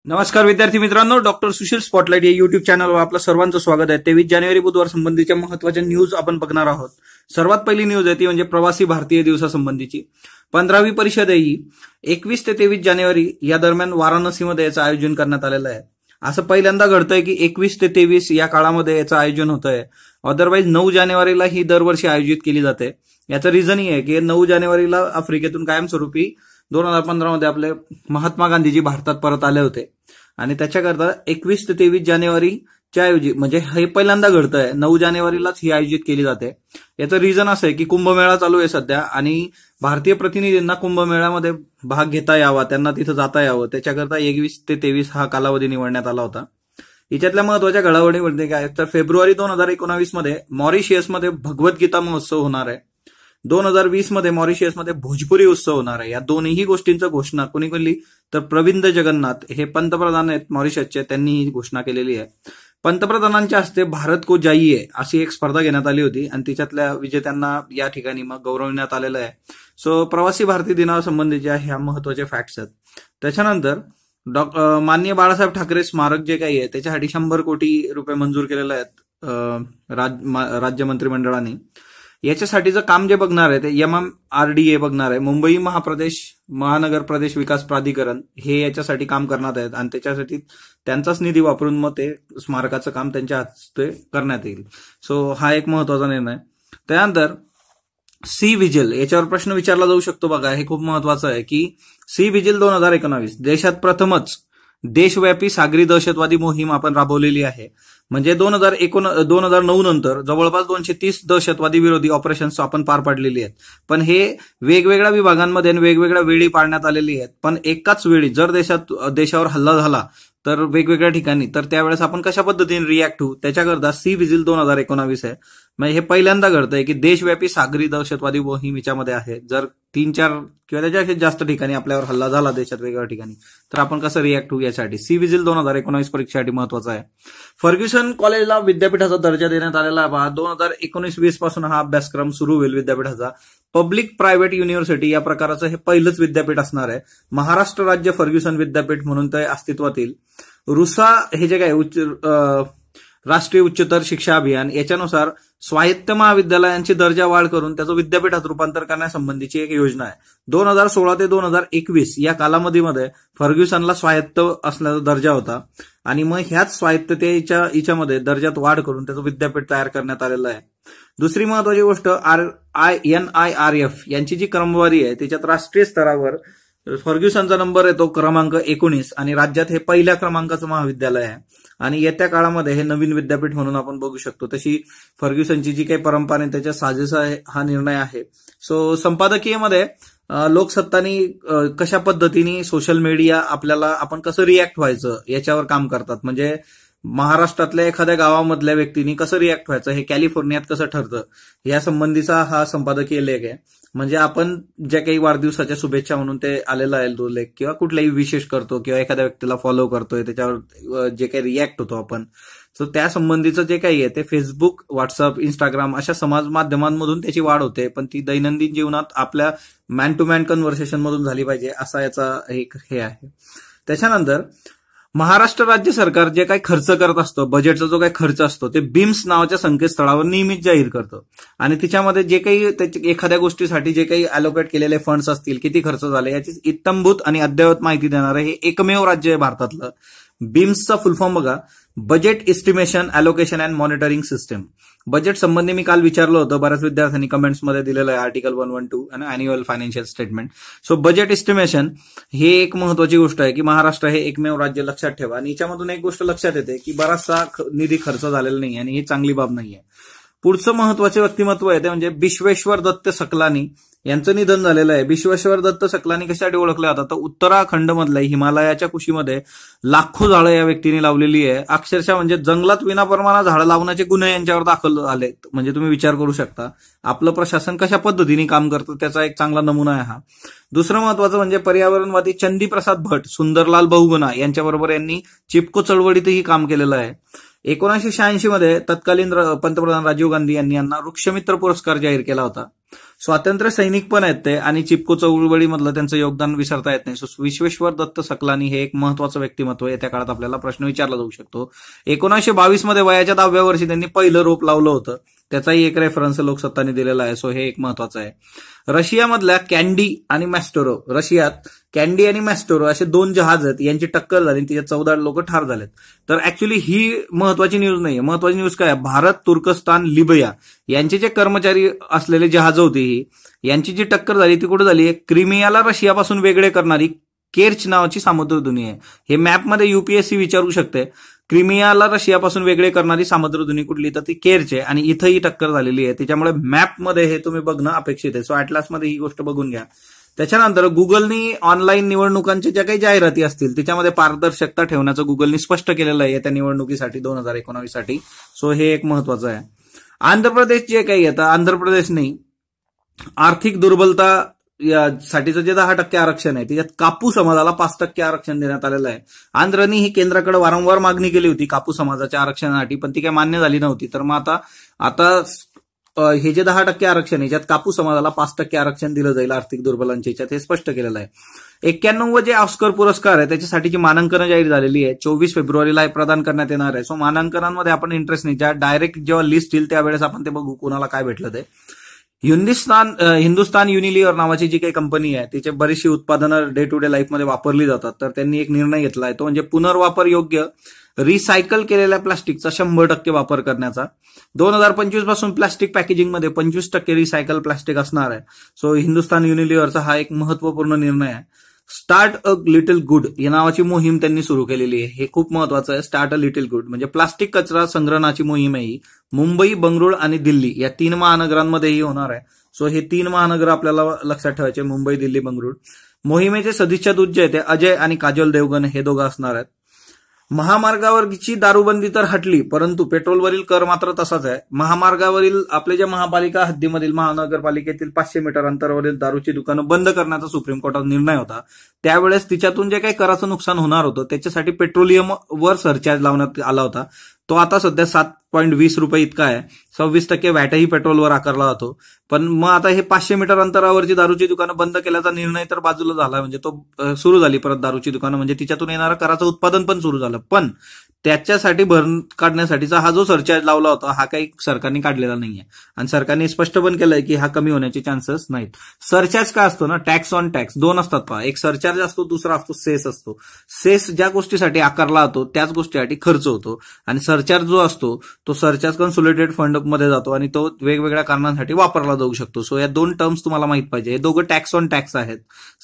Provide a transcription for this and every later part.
नमस्कार विद्यार्थी मित्रांनो, डॉक्टर सुशील स्पॉटलाइट या युट्यूब चॅनलवर आपलं सर्वांचं स्वागत आहे। 23 जानेवारी बुधवार संबंधीच्या महत्त्वाच्या न्यूज आपण बघणार आहोत। सर्वात पहिली न्यूज आहे ती म्हणजे प्रवासी भारतीय दिवसासंबंधीची 15वी परिषद आहे ही 21 ते 23 जानेवारी या दरम्यान वाराणसीमध्ये याचं आयोजन करण्यात आलेलं आहे। असं पहिल्यांदा घडतंय की 21 ते 23 या काळामध्ये याचं आयोजन होतंय। अदरवाईज 9 जानेवारीला ही दरवर्षी आयोजित केली जाते। याचं रिझन ही आहे की 9 जानेवारीला आफ्रिकेतून कायमस्वरूपी 2015 मध्ये आपले महात्मा गांधीजी भारतात परत आले होते आणि त्याच्याकरता 21 ते 23 जानेवारीच्या ऐवजी म्हणजे हे पहिल्यांदा घडतंय 9 जानेवारीलाच ही आयोजित केली जाते। याचं रिझन असं आहे की कुंभमेळा चालू आहे सध्या आणि भारतीय प्रतिनिधींना कुंभमेळ्यामध्ये भाग घेता यावा, त्यांना तिथं जाता यावं, त्याच्याकरता 21 ते 23 हा कालावधी निवडण्यात आला होता। याच्यातल्या महत्वाच्या घडामोडी म्हणजे काय तर फेब्रुवारी 2019 मध्ये मॉरिशियसमध्ये भगवद्गीता महोत्सव होणार आहे। 2020 मध्ये मॉरिशियसमध्ये भोजपुरी उत्सव होणार आहे। या दोन्ही गोष्टींची घोषणा कोणी केली तर प्रविंद जगन्नाथ हे पंतप्रधान आहेत मॉरिशसचे, त्यांनी ही घोषणा केलेली आहे। पंतप्रधानांच्या हस्ते भारत को जाइए अशी एक स्पर्धा घेण्यात आली होती आणि तिच्यातल्या विजेत्यांना या ठिकाणी मग गौरवण्यात आलेलं आहे। सो प्रवासी भारतीय दिनासंबंधीच्या ह्या महत्वाचे फॅक्ट्स आहेत। त्याच्यानंतर माननीय बाळासाहेब ठाकरे स्मारक जे काही आहे त्याच्यासाठी 100 कोटी रुपये मंजूर केलेले आहेत राज्य मंत्रिमंडळाने। याच्यासाठीचं काम जे बघणार आहे ते MMRDA बघणार आहे, मुंबई महानगर प्रदेश विकास प्राधिकरण हे याच्यासाठी काम करणार आहेत आणि त्याच्यासाठी त्यांचाच निधी वापरून मग ते स्मारकाचं काम त्यांच्या हस्ते करण्यात येईल। सो हा एक महत्वाचा निर्णय। त्यानंतर सी व्हिजिल याच्यावर प्रश्न विचारला जाऊ शकतो बघा, हे खूप महत्वाचं आहे की सी व्हिजिल 2019 देशात प्रथमच देशव्यापी सागरी दहशतवादी मोहीम आपण राबवलेली आहे। म्हणजे 2009 नंतर जवळपास 230 दहशतवादी विरोधी ऑपरेशन्स आपण पार पाडलेली आहेत। पण हे वेगवेगळ्या विभागांमध्ये आणि वेगवेगळ्या वेळी पाडण्यात आलेली आहेत। पण एकाच वेळी जर देशावर हल्ला झाला तर वेगवेगळ्या ठिकाणी तर त्यावेळेस आपण कशा पद्धतीने रिॲक्ट होऊ त्याच्याकरता सी व्हिजिल 2019 आहे। म्हणजे हे पहिल्यांदा घडतंय की देशव्यापी सागरी दहशतवादी मोहीम हिच्यामध्ये आहे। जर 3-4 किंवा त्याच्यापेक्षा जास्त ठिकाणी आपल्यावर हल्ला झाला देशात वेगवेगळ्या ठिकाणी तर आपण कसं रिॲक्ट होऊ यासाठी सी व्हिजिल 2019 परीक्षेसाठी महत्वाचं आहे। फर्ग्युसन कॉलेजला विद्यापीठाचा दर्जा देण्यात आलेला आहे। 2019-20 पासून हा अभ्यासक्रम सुरू होईल विद्यापीठाचा। पब्लिक प्रायव्हेट युनिव्हर्सिटी या प्रकाराचं हे पहिलंच विद्यापीठ असणार आहे। महाराष्ट्र राज्य फर्ग्युसन विद्यापीठ म्हणून ते अस्तित्वात येईल। रुसा हे जे काय राष्ट्रीय उच्चतर शिक्षा अभियान याच्यानुसार स्वायत्त महाविद्यालयांची दर्जा वाढ करून त्याचं विद्यापीठात रूपांतर करण्यासंबंधीची एक योजना आहे। 2016 ते 2021 या कालावधीमध्ये फर्ग्युसनला स्वायत्त असण्याचा दर्जा होता आणि मग ह्याच स्वायत्ततेच्या हिच्यामध्ये दर्जात वाढ करून त्याचं विद्यापीठ तयार करण्यात आलेलं आहे। दुसरी महत्वाची गोष्ट NIRF यांची जी क्रमवारी आहे त्याच्यात राष्ट्रीय स्तरावर फर्ग्युसनचा नंबर आहे तो क्रमांक 19 आणि राज्यात हे पहिल्या क्रमांकाचं महाविद्यालय आहे आणि येत्या काळामध्ये हे नवीन विद्यापीठ म्हणून आपण बघू शकतो। तशी फर्ग्युसनची जी काही परंपरा आहे त्याच्या साजेसा हा निर्णय आहे। सो संपादकीयमध्ये लोकसत्तानी कशा पद्धतीने सोशल मीडिया आपल्याला आपण कसं रिॲक्ट व्हायचं याच्यावर काम करतात। म्हणजे महाराष्ट्रातल्या एखाद्या गावामधल्या व्यक्तींनी कसं रिॲक्ट व्हायचं हे कॅलिफोर्नियात कसं ठरतं या संबंधीचा हा संपादकीय लेख आहे। म्हणजे आपण ज्या काही वाढदिवसाच्या शुभेच्छा म्हणून ते आलेला आहे तो लेख किंवा कुठलाही विशेष करतो किंवा एखाद्या व्यक्तीला फॉलो करतोय त्याच्यावर जे काही रिॲक्ट होतो आपण सो त्या संबंधीचं जे काही आहे ते फेसबुक, व्हॉट्सअप, इंस्टाग्राम अशा समाज माध्यमांमधून त्याची वाढ होते, पण ती दैनंदिन जीवनात आपल्या मॅन टू मॅन कन्व्हर्सेशन मधून झाली पाहिजे असा याचा एक हे आहे। त्याच्यानंतर महाराष्ट्र राज्य सरकार जे काही खर्च करत असतं, बजेटचा जो काही खर्च असतो ते बिम्स नावाच्या संकेतस्थळावर नियमित जाहीर करतं आणि तिच्यामध्ये जे काही एखाद्या गोष्टीसाठी जे काही अलोकेट केलेले फंड्स असतील, किती खर्च झाले याची इत्तंभूत आणि अद्ययावत माहिती देणारं हे एकमेव राज्य आहे भारतातलं। बिम्सचा फुल फॉर्म बघा, budget estimation allocation and monitoring system. Budget संबंधी मी काल विचारलं होतं, बऱ्याच विद्यार्थ्यांनी कमेंट्समध्ये दिलेलं आहे आर्टिकल 112 आणि annual financial statement. So budget estimation हे एक महत्वाची गोष्ट आहे की महाराष्ट्र हे एकमेव राज्य लक्षात ठेवा आणि याच्यामधून एक गोष्ट लक्षात येते की बराचसा निधी खर्च झालेला नाही आणि ही चांगली बाब नाहीये। पुढचं महत्वाचे व्यक्तिमत्व आहे ते म्हणजे विश्वेश्वर दत्त सकलानी यांचं निधन झालेलं आहे। विश्वेश्वर दत्त सकलानी कशासाठी ओळखले जातात तर उत्तराखंड मधल्या हिमालयाच्या कुशीमध्ये लाखो झाडं या व्यक्तीने लावलेली आहे। अक्षरशः म्हणजे जंगलात विनाप्रमाणात झाडं लावण्याचे गुन्हे यांच्यावर दाखल झालेत। म्हणजे तुम्ही विचार करू शकता आपलं प्रशासन कशा पद्धतीने काम करतं त्याचा एक चांगला नमुना आहे हा। दुसरं महत्वाचं म्हणजे पर्यावरणवादी चंदीप्रसाद भट, सुंदरलाल बहुगुणा यांच्याबरोबर यांनी चिपको चळवळीतही काम केलेलं आहे। 1986 मध्ये तत्कालीन पंतप्रधान राजीव गांधी यांनी यांना वृक्षमित्र पुरस्कार जाहीर केला होता। स्वातंत्र्य सैनिक पण आहेत ते, आणि चिपको चळवळीमधलं त्यांचं योगदान विसरता येत नाही. सो विश्वेश्वर दत्त सकलानी हे एक महत्वाचं व्यक्तिमत्व येत्या काळात आपल्याला प्रश्न विचारला जाऊ शकतो. 1922 मध्ये वयाच्या 10व्या वर्षी त्यांनी पहिलं रोप लावलं होतं, त्याचाही एक रेफरन्स लोकसत्ताने दिलेला आहे. सो हे एक महत्वाचं आहे. रशियामधल्या कॅन्डी आणि मॅस्टोरो, रशियात कॅन्डी आणि मॅस्टोरो असे दोन जहाज आहेत, यांची टक्कर झाली, तिच्यात 14 लोक ठार झालेत. तर ऍक्च्युली ही महत्वाची न्यूज नाहीये. महत्वाची न्यूज काय आहे, भारत, तुर्कस्तान, लिबिया यांचे जे कर्मचारी असलेले जहाज होती ही, यांची जी टक्कर झाली ती कुठे झाली, क्रिमियाला रशियापासून वेगळे करणारी केर्च नावाची सामुद्रधुनी आहे. हे मॅपमध्ये युपीएससी विचारू शकते. क्रिमियाला रशियापासून वेगळे करणारी सामुद्रधुनी कुठली, तर ती केर्च आहे, आणि इथं ही टक्कर झालेली आहे. त्याच्यामुळे मॅपमध्ये हे तुम्ही बघणं अपेक्षित आहे. सो अॅटलासमध्ये ही गोष्ट बघून घ्या. त्याच्यानंतर गुगलनी ऑनलाईन निवडणुकांच्या ज्या काही जाहिराती असतील त्याच्यामध्ये पारदर्शकता ठेवण्याचं गुगलनी स्पष्ट केलेलं आहे त्या निवडणुकीसाठी 2019 साठी. सो हे एक महत्वाचं आहे. आंध्र प्रदेश जे काही येतं, आंध्र प्रदेशने आर्थिक दुर्बलता यासाठीचं जे 10% आरक्षण आहे त्याच्यात कापू समाजाला 5% आरक्षण देण्यात आलेलं आहे. आंध्रनी ही केंद्राकडे वारंवार मागणी केली होती कापू समाजाच्या आरक्षणासाठी, पण ती काही मान्य झाली नव्हती. तर मग आता हे जे 10% आरक्षण आहे, याच्यात कापू समाजाला 5% आरक्षण दिलं जाईल आर्थिक दुर्बलांच्या याच्यात, हे स्पष्ट केलेलं आहे. 91 जे ऑस्कर पुरस्कार आहे त्याच्यासाठीची मानांकनं जाहीर झालेली आहे. 24 फेब्रुवारीला हे प्रदान करण्यात येणार आहे. सो मानांकनांमध्ये आपण इंटरेस्ट नाही, ज्या डायरेक्ट जेव्हा लिस्ट येईल त्यावेळेस आपण ते बघू कोणाला काय भेटलं ते. हिंदुस्तान युनिलिव्हर नावाची जी काही कंपनी आहे तिचे बरीचशी उत्पादनं डे टू डे लाईफमध्ये वापरली जातात. तर त्यांनी एक निर्णय घेतला आहे, तो म्हणजे पुनर्वापर योग्य रिसायकल केलेल्या प्लास्टिकचा 100% वापर करण्याचा. 2025 पासून प्लास्टिक पॅकेजिंगमध्ये 25% रिसायकल प्लास्टिक असणार आहे. सो हिंदुस्तान युनिलिव्हरचा हा एक महत्वपूर्ण निर्णय आहे. स्टार्ट अ लिटिल गुड या नावाची मोहीम त्यांनी सुरू केलेली आहे. हे खूप महत्वाचं आहे. स्टार्ट अ लिटिल गुड म्हणजे प्लास्टिक कचरा संग्रहणाची मोहीम आहे ही. मुंबई, बंगळुरू आणि दिल्ली या 3 महानगरांमध्येही होणार आहे. सो हे 3 महानगर आपल्याला लक्षात ठेवायचे, मुंबई, दिल्ली, बंगळुरू. मोहिमेचे सदिच्छा दूत जे आहेत ते अजय आणि काजोल देवगन हे दोघं असणार आहेत. महामार्गावरची दारूबंदी तर हटली, परंतु पेट्रोलवरील कर मात्र तसाच आहे. महामार्गावरील आपले ज्या महापालिका हद्दीमधील महानगरपालिकेतील 500 मीटर अंतरावरील दारूची दुकानं बंद करण्याचा सुप्रीम कोर्टात निर्णय होता. त्यावेळेस तिच्यातून जे काही कराचं नुकसान होणार होतं त्याच्यासाठी पेट्रोलियमवर सरचार्ज लावण्यात आला होता. तो आता सध्या 7.20 रुपये इतका आहे. 26% वॅटही पेट्रोलवर आकारला जातो. पण मग आता हे 500 मीटर अंतरावरची दारूची दुकानं बंद केल्याचा निर्णय तर बाजूला झाला, म्हणजे तो सुरू झाली परत दारूची दुकानं, म्हणजे तिच्यातून येणारं कराचं उत्पादन पण सुरू झालं. पण त्याच्यासाठी भरून काढण्यासाठीचा हा जो सरचार्ज लावला होता हा काही सरकारने काढलेला नाहीये, आणि सरकारने स्पष्ट पण केलंय की हा कमी होण्याचे चान्सेस नाहीत. सरचार्ज काय असतो ना, टॅक्स ऑन टॅक्स 2 असतात पहा. एक सरचार्ज असतो, दुसरा असतो सेस असतो. सेस ज्या गोष्टीसाठी आकारला जातो त्याच गोष्टीसाठी खर्च होतो, आणि सरचार्ज जो असतो तो सरचार्ज कन्सोलिडेटेड फंड मध्ये जातो आणि तो वेगवेगळ्या कारणांसाठी वापरला जाऊ शकतो. सो या 2 टर्म्स तुम्हाला माहित पाहिजे. हे दोघं टॅक्स ऑन टॅक्स आहेत.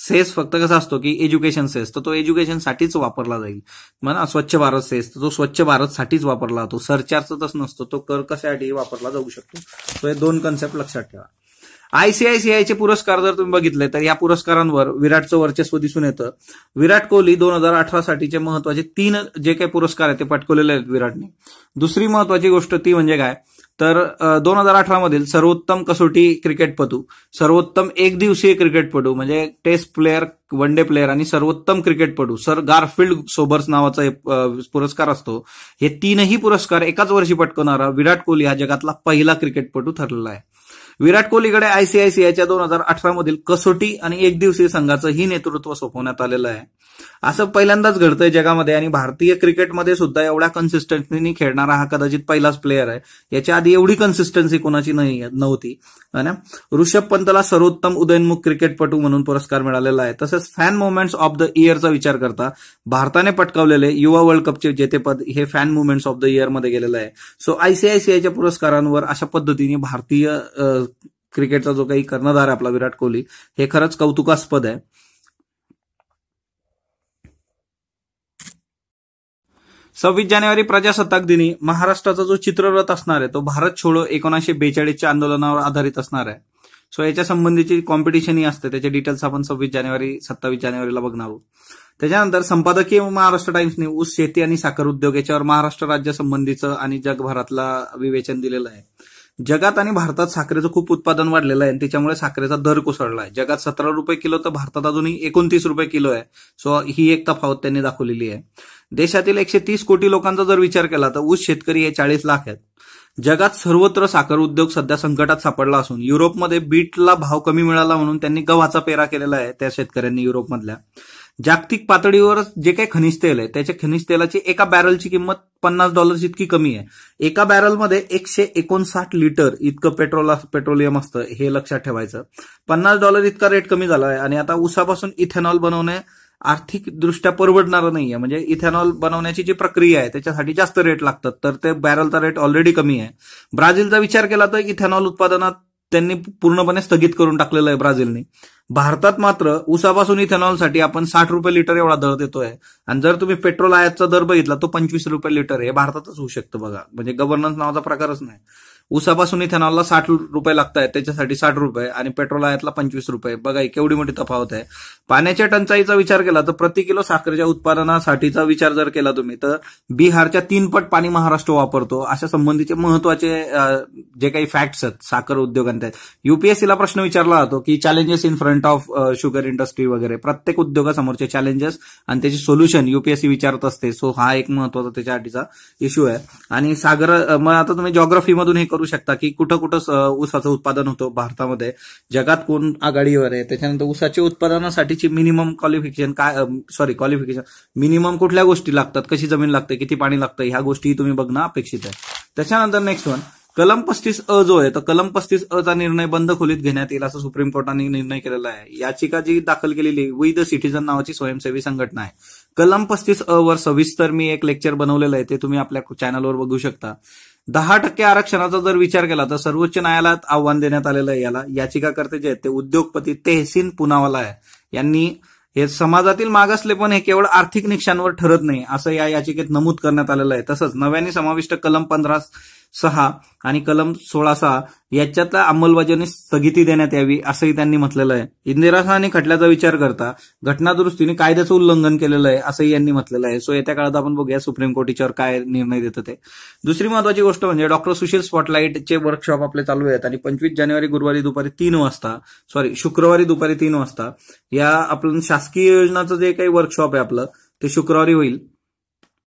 सेस फक्त कसा असतो की एज्युकेशन सेस, तर तो एज्युकेशनसाठीच वापरला जाईल. म्हणा स्वच्छ भारत सेस, तर तो स्वच्छ भारत साठीच वापरला जातो. सरचार्ज तस नसतो, तो कर कशासाठी वापरला जाऊ शकतो. सो हे 2 कन्सेप्ट लक्षात ठेवा. आयसीआयसीआयचे पुरस्कार जर तुम्ही बघितले तर या पुरस्कारांवर विराटचं वर्चस्व दिसून येतं. विराट कोहली 2018 साठीचे महत्वाचे 3 जे काही पुरस्कार आहेत ते पटकवलेले आहेत विराटने. दुसरी महत्वाची गोष्ट ती म्हणजे काय तर 2018 मधील सर्वोत्तम कसोटी क्रिकेटपटू, सर्वोत्तम एकदिवसीय क्रिकेटपटू म्हणजे test player, one day player आणि सर्वोत्तम क्रिकेटपटू सर गारफिल्ड सोबर्स नावाचा पुरस्कार असतो. हे 3ही पुरस्कार एकाच वर्षी पटकवणारा विराट कोहली हा जगातला पहिला क्रिकेटपटू ठरलेला आहे. विराट कोहलीकडे आयसीआयसीआयच्या 2018 मधील कसोटी आणि एकदिवसीय संघाचंही नेतृत्व सोपवण्यात आलेलं आहे. असं पहिल्यांदाच घडतंय जगामध्ये, आणि भारतीय क्रिकेटमध्ये सुद्धा एवढ्या कन्सिस्टन्सीने खेळणारा हा कदाचित पहिलाच प्लेअर आहे. याच्या आधी एवढी कन्सिस्टन्सी कोणाची नव्हती. ऋषभ पंतला सर्वोत्तम उदयोन्मुख क्रिकेटपटू म्हणून पुरस्कार मिळालेला आहे. तसंच फॅन मुवमेंट्स ऑफ द इयरचा विचार करता भारताने पटकावलेले युवा वर्ल्ड कपचे जेतेपद हे fan movements of the year मध्ये गेलेलं आहे. सो आयसीआयसीआयच्या पुरस्कारांवर अशा पद्धतीने भारतीय क्रिकेटचा जो काही कर्णधार आहे आपला विराट कोहली, हे खरंच कौतुकास्पद आहे. 26 जानेवारी प्रजासत्ताक दिनी महाराष्ट्राचा जो चित्ररथ असणार आहे तो भारत छोडो 1942च्या आंदोलनावर आधारित असणार आहे. सो याच्या संबंधीची कॉम्पिटिशनही असते, त्याचे डिटेल्स आपण 27 जानेवारीला बघणार आहोत. त्याच्यानंतर संपादकीय महाराष्ट्र टाइम्सने ऊस शेती आणि साखर उद्योग याच्यावर महाराष्ट्र राज्य संबंधीचं आणि जगभरातला विवेचन दिलेलं आहे. जगात आणि भारतात साखरेचं खूप उत्पादन वाढलेलं आहे आणि त्याच्यामुळे साखरेचा दर कोसळला आहे. जगात 17 रुपये किलो तर भारतात अजूनही 29 रुपये किलो आहे. सो ही एक तफावत त्यांनी दाखवलेली आहे. देशातील 130 कोटी लोकांचा जर विचार केला तर ऊस शेतकरी हे 40 लाख आहेत. जगात सर्वत्र साखर उद्योग सध्या संकटात सापडला असून युरोपमध्ये बीटला भाव कमी मिळाला म्हणून त्यांनी गव्हाचा पेरा केलेला आहे त्या शेतकऱ्यांनी युरोपमधल्या. जागतिक पातळीवर जे काही खनिज तेल आहे त्याच्या खनिज तेलाची एका बॅरलची किंमत $50 इतकी कमी आहे. एका बॅरलमध्ये 159 लिटर इतकं पेट्रोलियम असतं, हे लक्षात ठेवायचं. $50 इतका रेट कमी झाला आहे आणि आता ऊसापासून इथेनॉल बनवणे आर्थिकदृष्ट्या परवडणारं नाहीये. म्हणजे इथेनॉल बनवण्याची जी प्रक्रिया आहे त्याच्यासाठी जास्त रेट लागतात, तर ते बॅरलचा रेट ऑलरेडी कमी आहे. ब्राझीलचा विचार केला तर इथेनॉल उत्पादनात त्यांनी पूर्णपणे स्थगित करून टाकलेलं आहे ब्राझीलने. भारतात मात्र ऊसापासून इथेनॉलसाठी आपण ₹60 लिटर एवढा दर देतोय. आणि जर तुम्ही पेट्रोल आयातचा दर बघितला तो ₹25 लिटर आहे. हे भारतातच होऊ शकतं बघा, म्हणजे गव्हर्नन्स नावाचा प्रकारच नाही. ऊसापासून इथेनॉलला ₹60 लागतायत, त्याच्यासाठी ₹60 आणि पेट्रोल आयातला ₹25. बघा केवढी मोठी तफावत आहे. पाण्याच्या टंचाईचा विचार केला तर प्रति किलो साखरेच्या उत्पादनासाठीचा विचार जर केला तुम्ही तर बिहारच्या 3 पट पाणी महाराष्ट्र वापरतो. अशा संबंधीचे महत्वाचे जे काही फॅक्ट्स आहेत साखर उद्योगांत आहेत. युपीएससीला प्रश्न विचारला जातो की challenges in front of sugar industry वगैरे, प्रत्येक उद्योगासमोरचे चॅलेंजेस आणि त्याचे सोल्युशन युपीएससी विचारत असते. सो हा एक महत्वाचा त्याच्यासाठीचा इश्यू आहे. आणि मग आता तुम्ही जॉग्राफीमधून हे करू शकता की कुठं कुठं ऊसाचं उत्पादन होतं भारतामध्ये, जगात कोण आघाडीवर आहे. त्याच्यानंतर ऊसाच्या उत्पादनासाठीची मिनिमम मिनिमम कुठल्या गोष्टी लागतात, कशी जमीन लागते, किती पाणी लागतं, ह्या गोष्टी तुम्ही बघणं अपेक्षित आहे. त्याच्यानंतर नेक्स्ट वन, कलम 35 जो आहे तर कलम 35 चा निर्णय बंद खोलीत घेण्यात येईल असं सुप्रीम कोर्टाने निर्णय केलेला आहे. याचिका जी दाखल केलेली वी द सिटीझन नावाची स्वयंसेवी संघटना आहे. कलम 35 वर सविस्तर मी एक लेक्चर बनवलेलं आहे, ते तुम्ही आपल्या चॅनलवर बघू शकता. 10% आरक्षणाचा जर विचार केला तर सर्वोच्च न्यायालयात आव्हान देण्यात आलेलं आहे. याला याचिकाकर्ते जे आहेत ते उद्योगपती तेहसीन पुनावाला आहे. यांनी हे समाजातील मागासले पण हे केवळ आर्थिक निकषांवर ठरत नाही असं या याचिकेत नमूद करण्यात आलेलं आहे. तसंच नव्याने समाविष्ट कलम 15(6) आणि कलम 16(6) याच्यातल्या अंमलबजावणी स्थगिती देण्यात यावी असंही त्यांनी म्हटलेलं आहे. इंदिरा साहनी खटल्याचा विचार करता घटनादुरुस्तीने कायद्याचं उल्लंघन केलेलं आहे असंही यांनी म्हटलेलं आहे. सो येत्या काळात आपण बघूया सुप्रीम कोर्ट याच्यावर काय निर्णय देतं ते. दुसरी महत्वाची गोष्ट म्हणजे डॉक्टर सुशील स्पॉटलाईटचे वर्कशॉप आपले चालू आहेत आणि 25 जानेवारी शुक्रवारी दुपारी 3 वाजता या आपलं शासकीय योजनाचं जे काही वर्कशॉप आहे आपलं ते शुक्रवारी होईल.